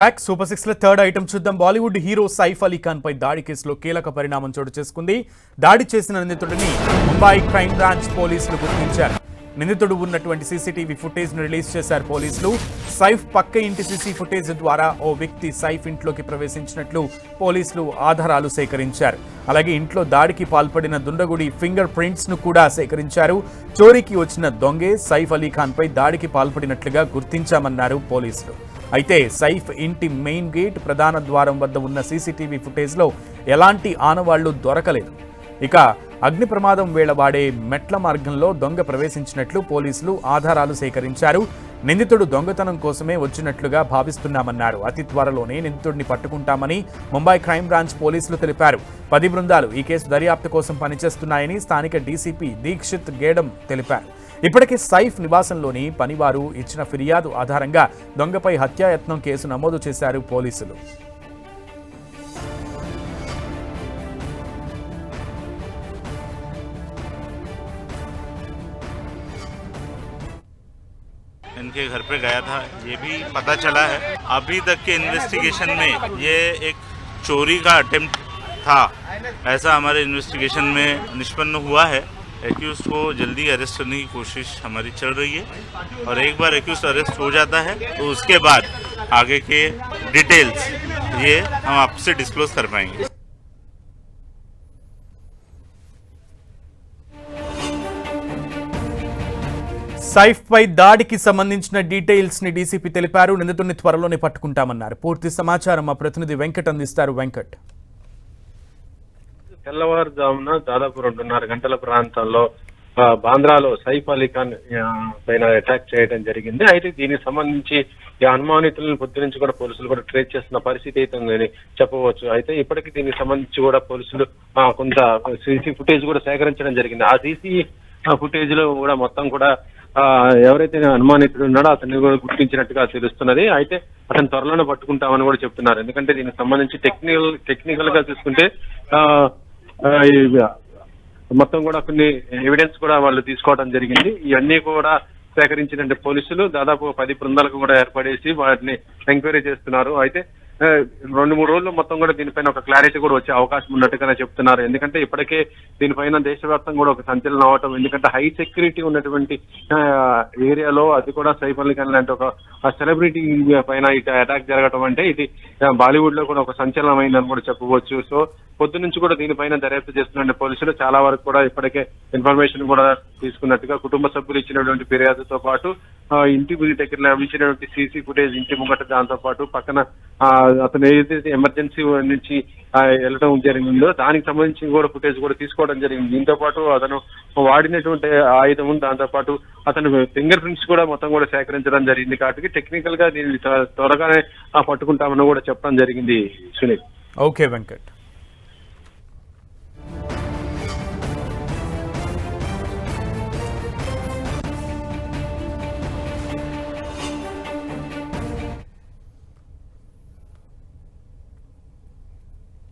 Back super 6 లో third item చూద్దాం. Bollywood hero Saif Ali Khan పై దాడి కేసులో కీలక పరిణామం చోటు చేసుకుంది. దాడి చేసిన నిందితుడిని ముంబై క్రైమ్ బ్రాంచ్ పోలీసులు గుర్తించారు. నిందితుడు ఉన్నటువంటి సీసీటీవీ ఫుటేజ్ ను రిలీజ్ చేశారు పోలీసులు. సైఫ్ పక్క ఇంటి సీసీ ఫుటేజ్ ద్వారా ఓ వ్యక్తి సైఫ్ ఇంట్లోకి ప్రవేశించినట్లు పోలీసులు ఆధారాలు సేకరించారు. అలాగే ఇంట్లో దాడికి పాల్పడిన దుండగుడి ఫింగర్ ప్రింట్స్ ను కూడా సేకరించారు. చోరీకి వచ్చిన దొంగే సైఫ్ అలీ ఖాన్ పై దాడికి పాల్పడినట్లుగా గుర్తించామన్నారు పోలీసులు. అయితే సైఫ్ ఇంటి మెయిన్ గేట్ ప్రధాన ద్వారం వద్ద ఉన్న సీసీటీవీ ఫుటేజ్లో ఎలాంటి ఆనవాళ్లు దొరకలేదు. ఇక అగ్ని ప్రమాదం వేళ వాడే మెట్ల మార్గంలో దొంగ ప్రవేశించినట్లు పోలీసులు ఆధారాలు సేకరించారు. నిందితుడు దొంగతనం కోసమే వచ్చినట్లుగా భావిస్తున్నామన్నారు. అతి త్వరలోనే నిందితుడిని పట్టుకుంటామని ముంబై క్రైమ్ బ్రాంచ్ పోలీసులు తెలిపారు. 10 బృందాలు ఈ కేసు దర్యాప్తు కోసం పనిచేస్తున్నాయని స్థానిక డీసీపీ దీక్షిత్ గేడం తెలిపారు. ఇప్పటికే సైఫ్ నివాసంలోని పనివారు ఇచ్చిన ఫిర్యాదు ఆధారంగా దొంగపై హత్యాయత్నం కేసు నమోదు చేశారు పోలీసులు. इनके घर पे गया था, ये भी पता चला है। अभी तक के इन्वेस्टिगेशन में ये एक चोरी का अटेम्प्ट था, ऐसा हमारे इन्वेस्टिगेशन में निष्पन्न हुआ है। एक्यूज्ड को जल्दी अरेस्ट करने की कोशिश हमारी चल रही है और एक बार एक्यूज्ड अरेस्ट हो जाता है तो उसके बाद आगे के डिटेल्स ये हम आपसे डिस्क्लोज कर पाएंगे। సైఫ్ పై దాడికి సంబంధించిన డీటెయిల్స్ ని డీసీపీ తెలిపారు. నిందితుడిని త్వరలోనే పట్టుకుంటామన్నారు. పూర్తి సమాచారం మా ప్రతినిధి వెంకట్ అందిస్తారు. వెంకట్, తెల్లవారుజామున దాదాపు 2:30 గంటల ప్రాంతంలో బాంద్రాలో సైఫ్ అలీ ఖాన్ పైన అటాక్ చేయడం జరిగింది. అయితే దీనికి సంబంధించి ఈ అనుమానితులను పొద్దు నుంచి కూడా పోలీసులు కూడా ట్రేస్ చేస్తున్న పరిస్థితి అయితే ఉందని చెప్పవచ్చు. అయితే ఇప్పటికీ దీనికి సంబంధించి కూడా పోలీసులు కొంత సీసీ ఫుటేజ్ కూడా సేకరించడం జరిగింది. ఆ సీసీ ఫుటేజ్ లో కూడా మొత్తం కూడా ఎవరైతే అనుమానితుడు ఉన్నాడో అతన్ని కూడా గుర్తించినట్టుగా తెలుస్తున్నది. అయితే అతను త్వరలోనే పట్టుకుంటామని కూడా చెప్తున్నారు. ఎందుకంటే దీనికి సంబంధించి టెక్నికల్ గా చూసుకుంటే మొత్తం కూడా కొన్ని ఎవిడెన్స్ కూడా వాళ్ళు తీసుకోవడం జరిగింది. ఇవన్నీ కూడా సేకరించిన పోలీసులు దాదాపు 10 బృందాలకు కూడా ఏర్పడేసి వాటిని ఎంక్వైరీ చేస్తున్నారు. అయితే 2-3 రోజులు మొత్తం కూడా దీనిపైన ఒక క్లారిటీ కూడా వచ్చే అవకాశం ఉన్నట్టుగానే చెప్తున్నారు. ఎందుకంటే ఇప్పటికే దీనిపైన దేశవ్యాప్తంగా కూడా ఒక సంచలనం అవటం. ఎందుకంటే హై సెక్యూరిటీ ఉన్నటువంటి ఏరియాలో అది కూడా సైఫ్ అలీ ఖాన్ లాంటి ఒక సెలబ్రిటీ పైన ఇటు అటాక్ జరగడం అంటే ఇది బాలీవుడ్ లో కూడా ఒక సంచలనం అయిందని కూడా చెప్పవచ్చు. సో పొద్దు నుంచి కూడా దీనిపైన దర్యాప్తు చేస్తున్న పోలీసులు చాలా వరకు కూడా ఇప్పటికే ఇన్ఫర్మేషన్ కూడా తీసుకున్నట్టుగా కుటుంబ సభ్యులు ఇచ్చినటువంటి ఫిర్యాదుతో పాటు ఇంటి దగ్గర లభించినటువంటి సీసీ ఫుటేజ్ ఇంటి ముంగట, దాంతో పాటు పక్కన అతను ఏదైతే ఎమర్జెన్సీ నుంచి వెళ్ళడం జరిగిందో దానికి సంబంధించి కూడా ఫుటేజ్ కూడా తీసుకోవడం జరిగింది. దీంతో పాటు అతను వాడినటువంటి ఆయుధం, దాంతో పాటు అతను ఫింగర్ ప్రింట్స్ కూడా మొత్తం కూడా సేకరించడం జరిగింది. కాబట్టి టెక్నికల్ గా దీన్ని త్వరగానే పట్టుకుంటామని కూడా చెప్పడం జరిగింది. సునీల్. ఓకే వెంకట్.